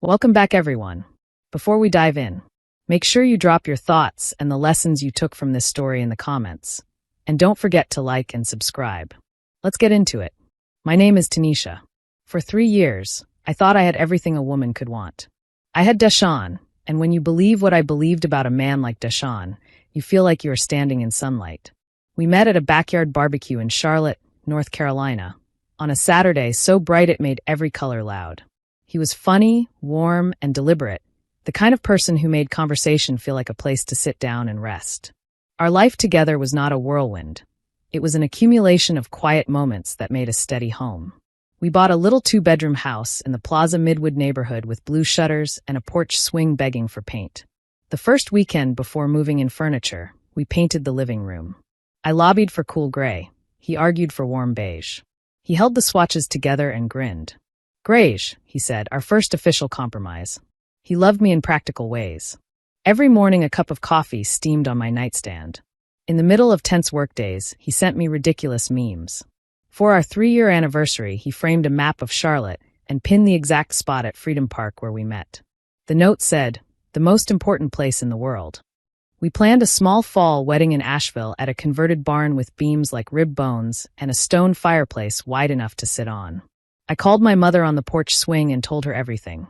Welcome back, everyone. Before we dive in, make sure you drop your thoughts and the lessons you took from this story in the comments. And don't forget to like and subscribe. Let's get into it. My name is Tanisha. For 3 years, I thought I had everything a woman could want. I had Deshaun, and when you believe what I believed about a man like Deshaun, you feel like you are standing in sunlight. We met at a backyard barbecue in Charlotte, North Carolina, on a Saturday so bright it made every color loud. He was funny, warm, and deliberate, the kind of person who made conversation feel like a place to sit down and rest. Our life together was not a whirlwind. It was an accumulation of quiet moments that made a steady home. We bought a little 2-bedroom house in the Plaza Midwood neighborhood with blue shutters and a porch swing begging for paint. The first weekend before moving in furniture, we painted the living room. I lobbied for cool gray. He argued for warm beige. He held the swatches together and grinned. "Grayish," he said, our first official compromise. He loved me in practical ways. Every morning a cup of coffee steamed on my nightstand. In the middle of tense workdays, he sent me ridiculous memes. For our 3-year anniversary, he framed a map of Charlotte and pinned the exact spot at Freedom Park where we met. The note said, "The most important place in the world." We planned a small fall wedding in Asheville at a converted barn with beams like rib bones and a stone fireplace wide enough to sit on. I called my mother on the porch swing and told her everything.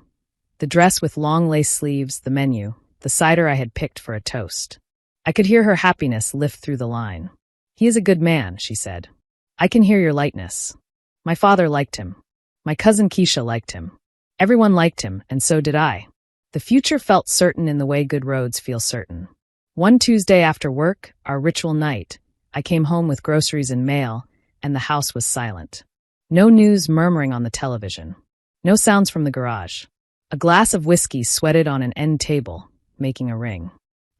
The dress with long lace sleeves, the menu, the cider I had picked for a toast. I could hear her happiness lift through the line. "He is a good man," she said. "I can hear your lightness." My father liked him. My cousin Keisha liked him. Everyone liked him, and so did I. The future felt certain in the way good roads feel certain. One Tuesday after work, our ritual night, I came home with groceries and mail, and the house was silent. No news murmuring on the television. No sounds from the garage. A glass of whiskey sweated on an end table, making a ring.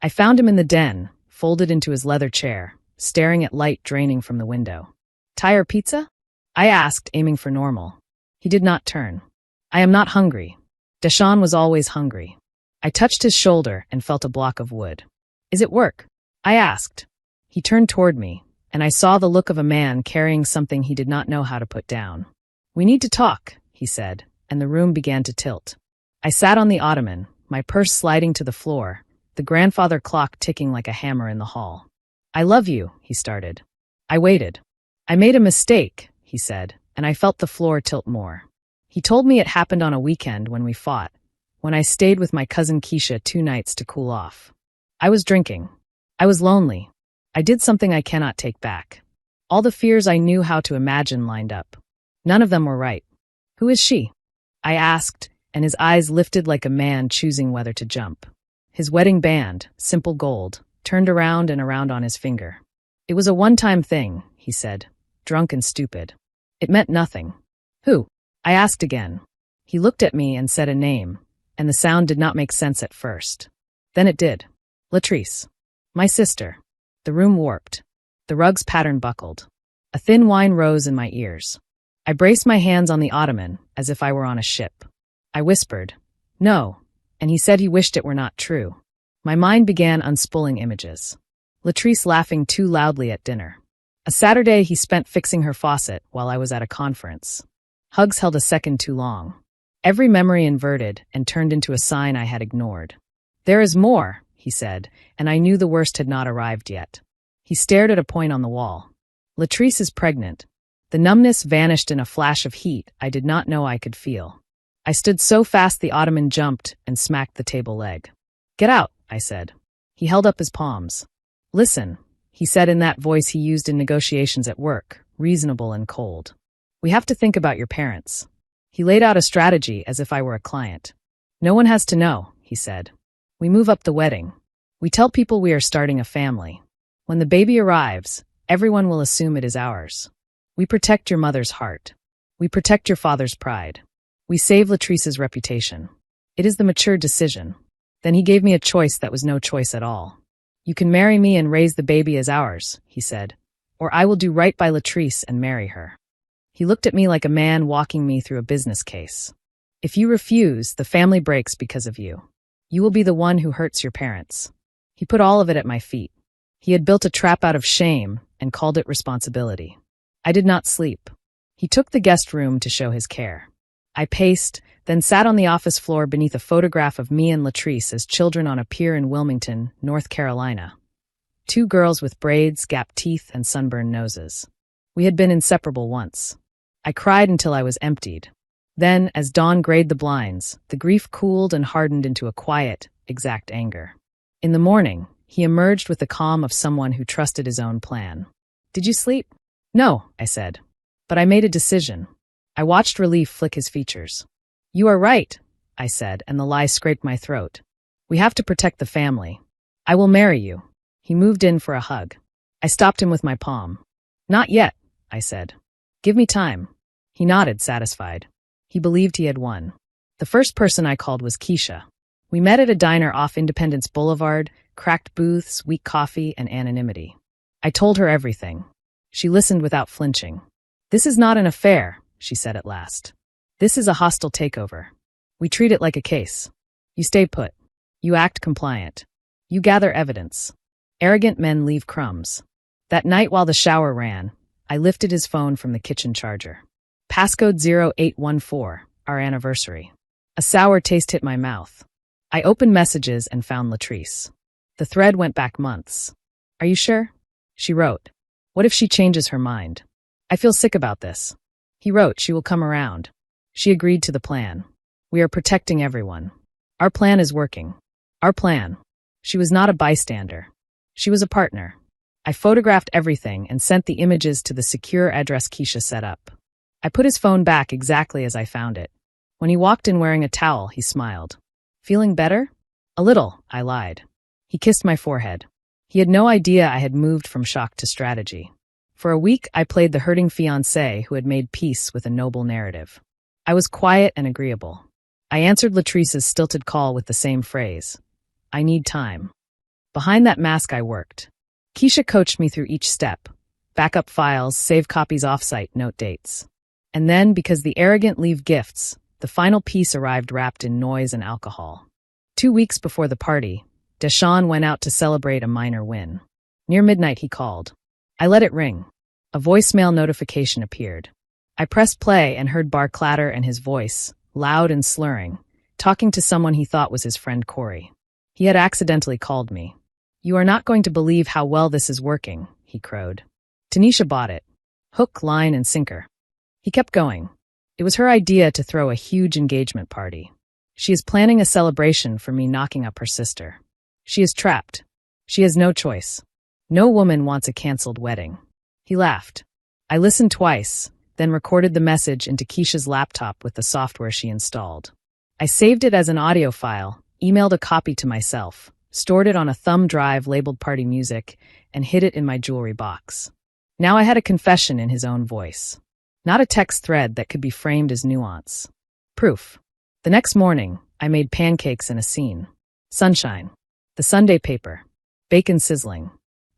I found him in the den, folded into his leather chair, staring at light draining from the window. "Tire pizza?" I asked, aiming for normal. He did not turn. "I am not hungry." Deshaun was always hungry. I touched his shoulder and felt a block of wood. "Is it work?" I asked. He turned toward me, and I saw the look of a man carrying something he did not know how to put down. "We need to talk," he said, and the room began to tilt. I sat on the ottoman, my purse sliding to the floor, the grandfather clock ticking like a hammer in the hall. "I love you," he started. I waited. "I made a mistake," he said, and I felt the floor tilt more. He told me it happened on a weekend when we fought, when I stayed with my cousin Keisha 2 nights to cool off. I was drinking. I was lonely. I did something I cannot take back. All the fears I knew how to imagine lined up. None of them were right. "Who is she?" I asked, and his eyes lifted like a man choosing whether to jump. His wedding band, simple gold, turned around and around on his finger. "It was a one-time thing," he said, drunk and stupid. "It meant nothing." "Who?" I asked again. He looked at me and said a name, and the sound did not make sense at first. Then it did. "Latrice. My sister." The room warped. The rug's pattern buckled. A thin whine rose in my ears. I braced my hands on the ottoman, as if I were on a ship. I whispered, "No," and he said he wished it were not true. My mind began unspooling images. Latrice laughing too loudly at dinner. A Saturday he spent fixing her faucet while I was at a conference. Hugs held a second too long. Every memory inverted and turned into a sign I had ignored. "There is more," he said, and I knew the worst had not arrived yet. He stared at a point on the wall. "Latrice is pregnant." The numbness vanished in a flash of heat I did not know I could feel. I stood so fast the ottoman jumped and smacked the table leg. "Get out," I said. He held up his palms. "Listen," he said in that voice he used in negotiations at work, reasonable and cold. "We have to think about your parents." He laid out a strategy as if I were a client. "No one has to know," he said. "We move up the wedding. We tell people we are starting a family. When the baby arrives, everyone will assume it is ours. We protect your mother's heart. We protect your father's pride. We save Latrice's reputation. It is the mature decision." Then he gave me a choice that was no choice at all. "You can marry me and raise the baby as ours," he said, "or I will do right by Latrice and marry her." He looked at me like a man walking me through a business case. "If you refuse, the family breaks because of you. You will be the one who hurts your parents." He put all of it at my feet. He had built a trap out of shame and called it responsibility. I did not sleep. He took the guest room to show his care. I paced, then sat on the office floor beneath a photograph of me and Latrice as children on a pier in Wilmington, North Carolina. Two girls with braids, gap teeth, and sunburned noses. We had been inseparable once. I cried until I was emptied. Then, as dawn grayed the blinds, the grief cooled and hardened into a quiet, exact anger. In the morning, he emerged with the calm of someone who trusted his own plan. "Did you sleep?" "No," I said. "But I made a decision." I watched relief flick his features. "You are right," I said, and the lie scraped my throat. "We have to protect the family. I will marry you." He moved in for a hug. I stopped him with my palm. "Not yet," I said. "Give me time." He nodded, satisfied. He believed he had won. The first person I called was Keisha. We met at a diner off Independence Boulevard, cracked booths, weak coffee, and anonymity. I told her everything. She listened without flinching. "This is not an affair," she said at last. "This is a hostile takeover. We treat it like a case. You stay put. You act compliant. You gather evidence. Arrogant men leave crumbs." That night while the shower ran, I lifted his phone from the kitchen charger. Passcode 0814, our anniversary. A sour taste hit my mouth. I opened messages and found Latrice. The thread went back months. "Are you sure?" She wrote. "What if she changes her mind? I feel sick about this." He wrote, "She will come around." She agreed to the plan. "We are protecting everyone. Our plan is working. Our plan." She was not a bystander. She was a partner. I photographed everything and sent the images to the secure address Keisha set up. I put his phone back exactly as I found it. When he walked in wearing a towel, he smiled. "Feeling better?" "A little," I lied. He kissed my forehead. He had no idea I had moved from shock to strategy. For a week, I played the hurting fiancé who had made peace with a noble narrative. I was quiet and agreeable. I answered Latrice's stilted call with the same phrase. "I need time." Behind that mask I worked. Keisha coached me through each step. Backup files, save copies offsite, note dates. And then, because the arrogant leave gifts, the final piece arrived wrapped in noise and alcohol. 2 weeks before the party, Deshaun went out to celebrate a minor win. Near midnight he called. I let it ring. A voicemail notification appeared. I pressed play and heard bar clatter and his voice, loud and slurring, talking to someone he thought was his friend Corey. He had accidentally called me. "You are not going to believe how well this is working," he crowed. "Tanisha bought it. Hook, line, and sinker." He kept going. "It was her idea to throw a huge engagement party. She is planning a celebration for me knocking up her sister. She is trapped. She has no choice. No woman wants a canceled wedding." He laughed. I listened twice, then recorded the message into Keisha's laptop with the software she installed. I saved it as an audio file, emailed a copy to myself, stored it on a thumb drive labeled party music, and hid it in my jewelry box. Now I had a confession in his own voice. Not a text thread that could be framed as nuance. Proof. The next morning, I made pancakes in a scene. Sunshine. The Sunday paper. Bacon sizzling.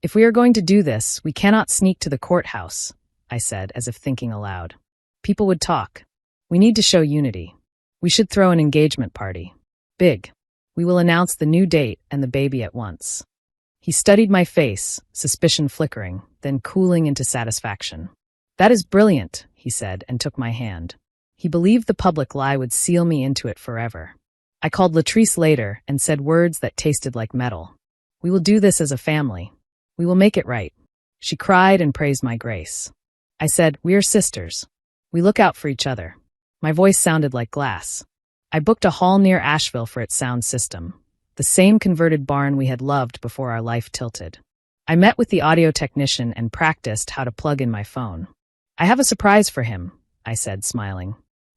"If we are going to do this, we cannot sneak to the courthouse," I said, as if thinking aloud. "People would talk. We need to show unity. We should throw an engagement party. Big. We will announce the new date and the baby at once." He studied my face, suspicion flickering, then cooling into satisfaction. "That is brilliant," he said, and took my hand. He believed the public lie would seal me into it forever. I called Latrice later and said words that tasted like metal. "We will do this as a family. We will make it right." She cried and praised my grace. I said, "We are sisters. We look out for each other." My voice sounded like glass. I booked a hall near Asheville for its sound system, the same converted barn we had loved before our life tilted. I met with the audio technician and practiced how to plug in my phone. "I have a surprise for him," I said, smiling.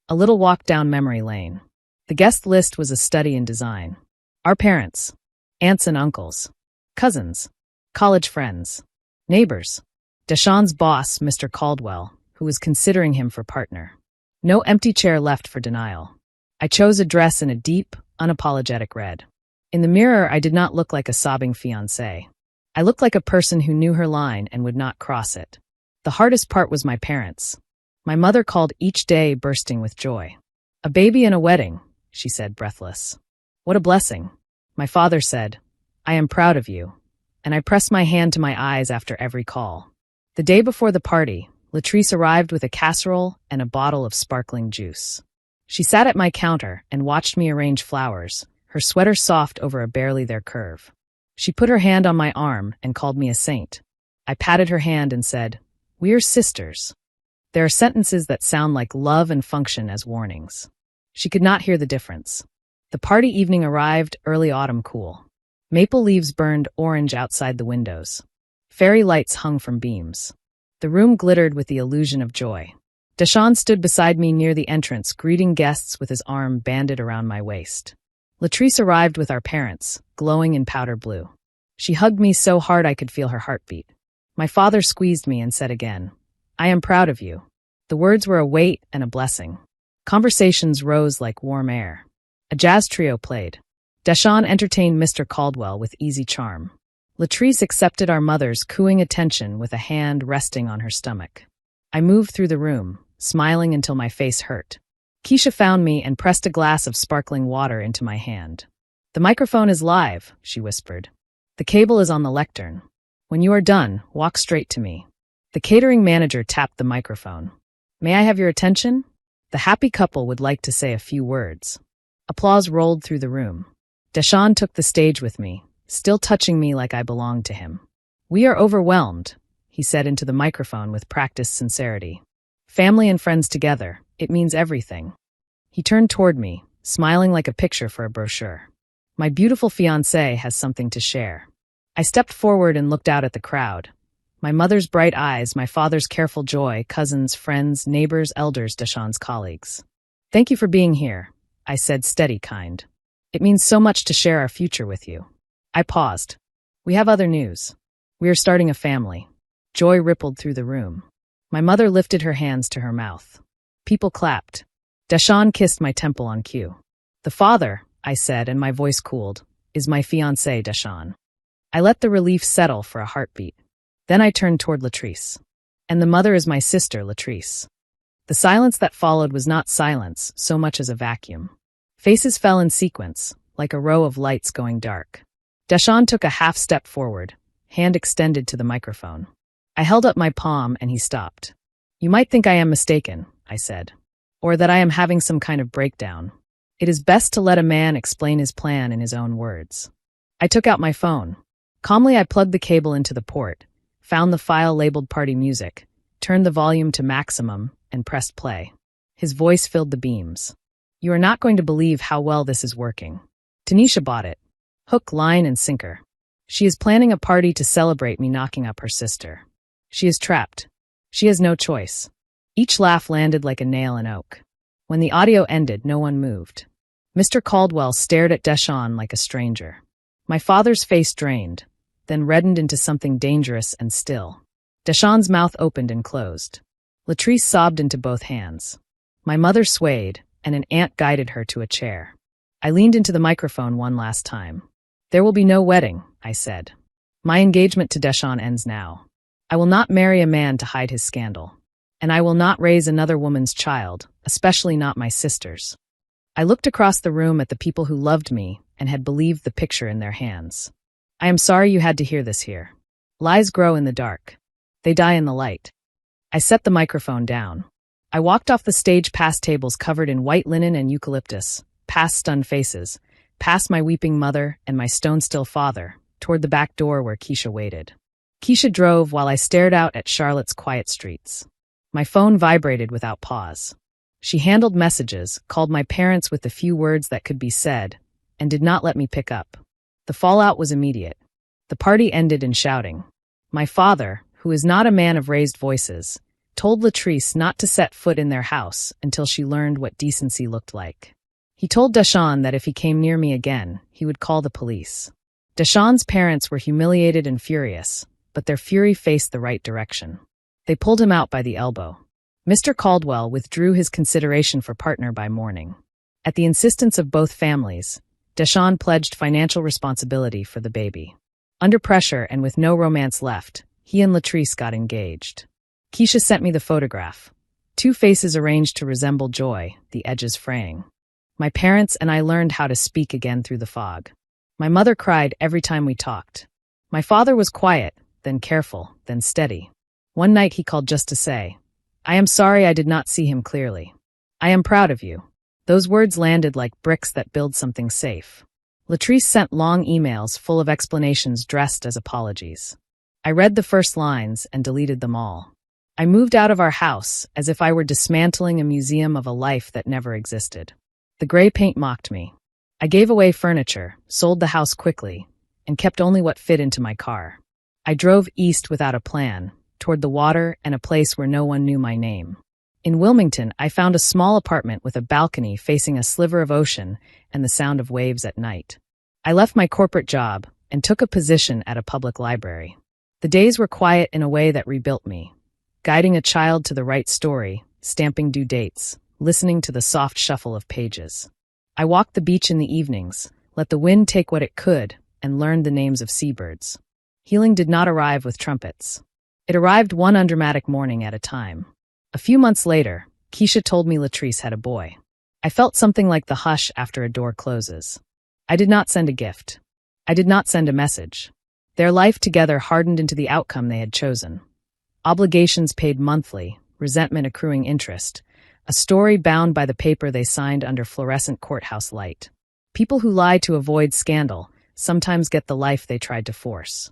A little walk down memory lane. The guest list was a study in design. Our parents, aunts and uncles, cousins, college friends, neighbors, Deshaun's boss, Mr. Caldwell, who was considering him for partner. No empty chair left for denial. I chose a dress in a deep, unapologetic red. In the mirror, I did not look like a sobbing fiancé. I looked like a person who knew her line and would not cross it. The hardest part was my parents. My mother called each day bursting with joy. "A baby and a wedding," she said, breathless. "What a blessing." My father said, "I am proud of you," and I pressed my hand to my eyes after every call. The day before the party, Latrice arrived with a casserole and a bottle of sparkling juice. She sat at my counter and watched me arrange flowers, her sweater soft over a barely there curve. She put her hand on my arm and called me a saint. I patted her hand and said, "We're sisters." There are sentences that sound like love and function as warnings. She could not hear the difference. The party evening arrived, early autumn cool. Maple leaves burned orange outside the windows. Fairy lights hung from beams. The room glittered with the illusion of joy. Deshaun stood beside me near the entrance, greeting guests with his arm banded around my waist. Latrice arrived with our parents, glowing in powder blue. She hugged me so hard I could feel her heartbeat. My father squeezed me and said again, "I am proud of you." The words were a weight and a blessing. Conversations rose like warm air. A jazz trio played. Deshaun entertained Mr. Caldwell with easy charm. Latrice accepted our mother's cooing attention with a hand resting on her stomach. I moved through the room, smiling until my face hurt. Keisha found me and pressed a glass of sparkling water into my hand. "The microphone is live," she whispered. "The cable is on the lectern. When you are done, walk straight to me." The catering manager tapped the microphone. "May I have your attention?" The happy couple would like to say a few words. Applause rolled through the room. Deshaun took the stage with me, still touching me like I belonged to him. "We are overwhelmed," he said into the microphone with practiced sincerity. "Family and friends together, it means everything." He turned toward me, smiling like a picture for a brochure. "My beautiful fiancé has something to share." I stepped forward and looked out at the crowd. My mother's bright eyes, my father's careful joy, cousins, friends, neighbors, elders, Deshaun's colleagues. "Thank you for being here," I said, steady, kind. "It means so much to share our future with you." I paused. "We have other news. We are starting a family." Joy rippled through the room. My mother lifted her hands to her mouth. People clapped. Deshaun kissed my temple on cue. "The father," I said, and my voice cooled, "is my fiancé, Deshaun." I let the relief settle for a heartbeat. Then I turned toward Latrice. "And the mother is my sister, Latrice." The silence that followed was not silence so much as a vacuum. Faces fell in sequence, like a row of lights going dark. Deshaun took a half step forward, hand extended to the microphone. I held up my palm and he stopped. "You might think I am mistaken," I said, "or that I am having some kind of breakdown. It is best to let a man explain his plan in his own words." I took out my phone. Calmly I plugged the cable into the port, found the file labeled party music, turned the volume to maximum, and pressed play. His voice filled the beams. "You are not going to believe how well this is working. Tanisha bought it. Hook, line, and sinker. She is planning a party to celebrate me knocking up her sister. She is trapped. She has no choice." Each laugh landed like a nail in oak. When the audio ended, no one moved. Mr. Caldwell stared at Deshaun like a stranger. My father's face drained, then reddened into something dangerous and still. Deshaun's mouth opened and closed. Latrice sobbed into both hands. My mother swayed, and an aunt guided her to a chair. I leaned into the microphone one last time. "There will be no wedding," I said. "My engagement to Deshaun ends now. I will not marry a man to hide his scandal. And I will not raise another woman's child, especially not my sister's." I looked across the room at the people who loved me and had believed the picture in their hands. "I am sorry you had to hear this here. Lies grow in the dark. They die in the light." I set the microphone down. I walked off the stage past tables covered in white linen and eucalyptus, past stunned faces, past my weeping mother and my stone-still father, toward the back door where Keisha waited. Keisha drove while I stared out at Charlotte's quiet streets. My phone vibrated without pause. She handled messages, called my parents with the few words that could be said, and did not let me pick up. The fallout was immediate. The party ended in shouting. My father, who is not a man of raised voices, told Latrice not to set foot in their house until she learned what decency looked like. He told Deshaun that if he came near me again, he would call the police. Deshaun's parents were humiliated and furious, but their fury faced the right direction. They pulled him out by the elbow. Mr. Caldwell withdrew his consideration for partner by morning. At the insistence of both families, Deshaun pledged financial responsibility for the baby. Under pressure and with no romance left, he and Latrice got engaged. Keisha sent me the photograph. Two faces arranged to resemble joy, the edges fraying. My parents and I learned how to speak again through the fog. My mother cried every time we talked. My father was quiet, then careful, then steady. One night he called just to say, "I am sorry I did not see him clearly. I am proud of you." Those words landed like bricks that build something safe. Latrice sent long emails full of explanations dressed as apologies. I read the first lines and deleted them all. I moved out of our house as if I were dismantling a museum of a life that never existed. The gray paint mocked me. I gave away furniture, sold the house quickly, and kept only what fit into my car. I drove east without a plan, toward the water and a place where no one knew my name. In Wilmington, I found a small apartment with a balcony facing a sliver of ocean and the sound of waves at night. I left my corporate job and took a position at a public library. The days were quiet in a way that rebuilt me, guiding a child to the right story, stamping due dates, listening to the soft shuffle of pages. I walked the beach in the evenings, let the wind take what it could, and learned the names of seabirds. Healing did not arrive with trumpets. It arrived one undramatic morning at a time. A few months later, Keisha told me Latrice had a boy. I felt something like the hush after a door closes. I did not send a gift. I did not send a message. Their life together hardened into the outcome they had chosen. Obligations paid monthly, resentment accruing interest, a story bound by the paper they signed under fluorescent courthouse light. People who lie to avoid scandal sometimes get the life they tried to force.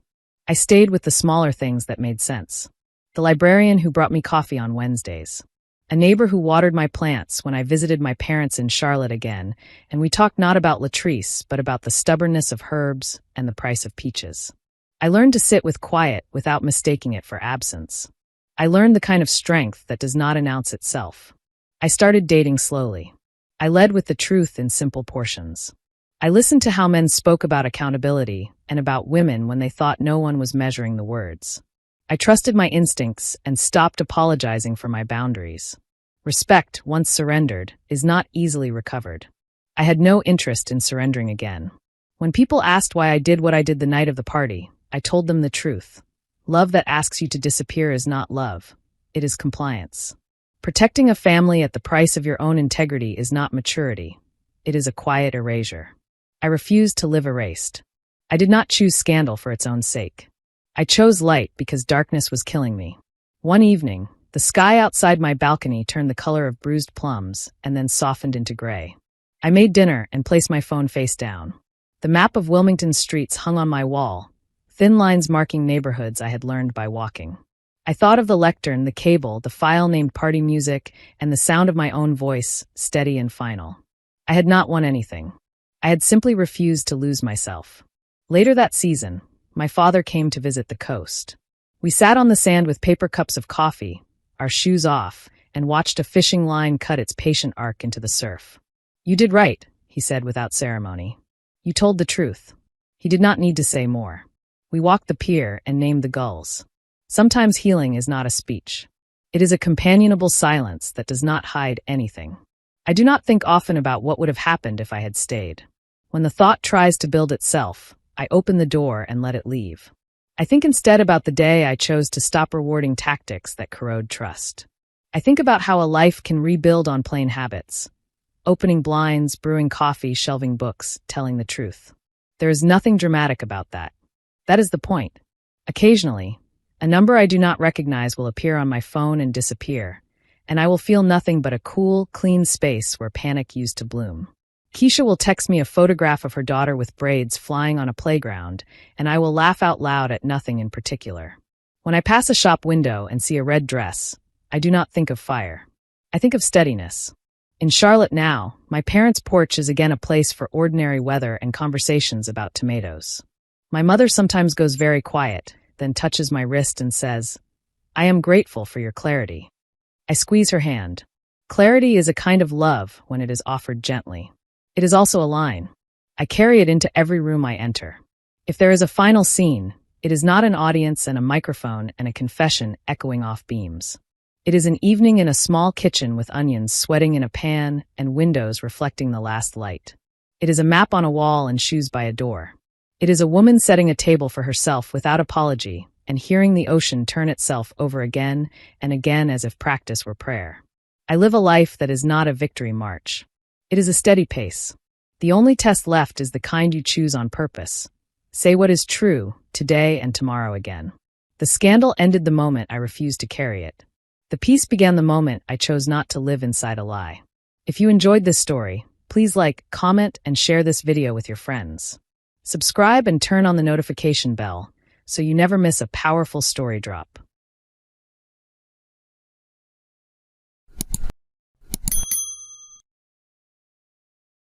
I stayed with the smaller things that made sense. The librarian who brought me coffee on Wednesdays. A neighbor who watered my plants when I visited my parents in Charlotte again, and we talked not about Latrice, but about the stubbornness of herbs and the price of peaches. I learned to sit with quiet without mistaking it for absence. I learned the kind of strength that does not announce itself. I started dating slowly. I led with the truth in simple portions. I listened to how men spoke about accountability and about women when they thought no one was measuring the words. I trusted my instincts and stopped apologizing for my boundaries. Respect, once surrendered, is not easily recovered. I had no interest in surrendering again. When people asked why I did what I did the night of the party, I told them the truth. Love that asks you to disappear is not love. It is compliance. Protecting a family at the price of your own integrity is not maturity. It is a quiet erasure. I refused to live erased. I did not choose scandal for its own sake. I chose light because darkness was killing me. One evening, the sky outside my balcony turned the color of bruised plums and then softened into gray. I made dinner and placed my phone face down. The map of Wilmington's streets hung on my wall, thin lines marking neighborhoods I had learned by walking. I thought of the lectern, the cable, the file named party music, and the sound of my own voice, steady and final. I had not won anything. I had simply refused to lose myself. Later that season, my father came to visit the coast. We sat on the sand with paper cups of coffee, our shoes off, and watched a fishing line cut its patient arc into the surf. "You did right," he said without ceremony. "You told the truth." He did not need to say more. We walked the pier and named the gulls. Sometimes healing is not a speech. It is a companionable silence that does not hide anything. I do not think often about what would have happened if I had stayed. When the thought tries to build itself, I open the door and let it leave. I think instead about the day I chose to stop rewarding tactics that corrode trust. I think about how a life can rebuild on plain habits. Opening blinds, brewing coffee, shelving books, telling the truth. There is nothing dramatic about that. That is the point. Occasionally, a number I do not recognize will appear on my phone and disappear, and I will feel nothing but a cool, clean space where panic used to bloom. Keisha will text me a photograph of her daughter with braids flying on a playground, and I will laugh out loud at nothing in particular. When I pass a shop window and see a red dress, I do not think of fire. I think of steadiness. In Charlotte now, my parents' porch is again a place for ordinary weather and conversations about tomatoes. My mother sometimes goes very quiet, then touches my wrist and says, "I am grateful for your clarity." I squeeze her hand. Clarity is a kind of love when it is offered gently. It is also a line. I carry it into every room I enter. If there is a final scene, it is not an audience and a microphone and a confession echoing off beams. It is an evening in a small kitchen with onions sweating in a pan and windows reflecting the last light. It is a map on a wall and shoes by a door. It is a woman setting a table for herself without apology and hearing the ocean turn itself over again and again as if practice were prayer. I live a life that is not a victory march. It is a steady pace. The only test left is the kind you choose on purpose. Say what is true, today and tomorrow again. The scandal ended the moment I refused to carry it. The peace began the moment I chose not to live inside a lie. If you enjoyed this story, please like, comment, and share this video with your friends. Subscribe and turn on the notification bell so you never miss a powerful story drop.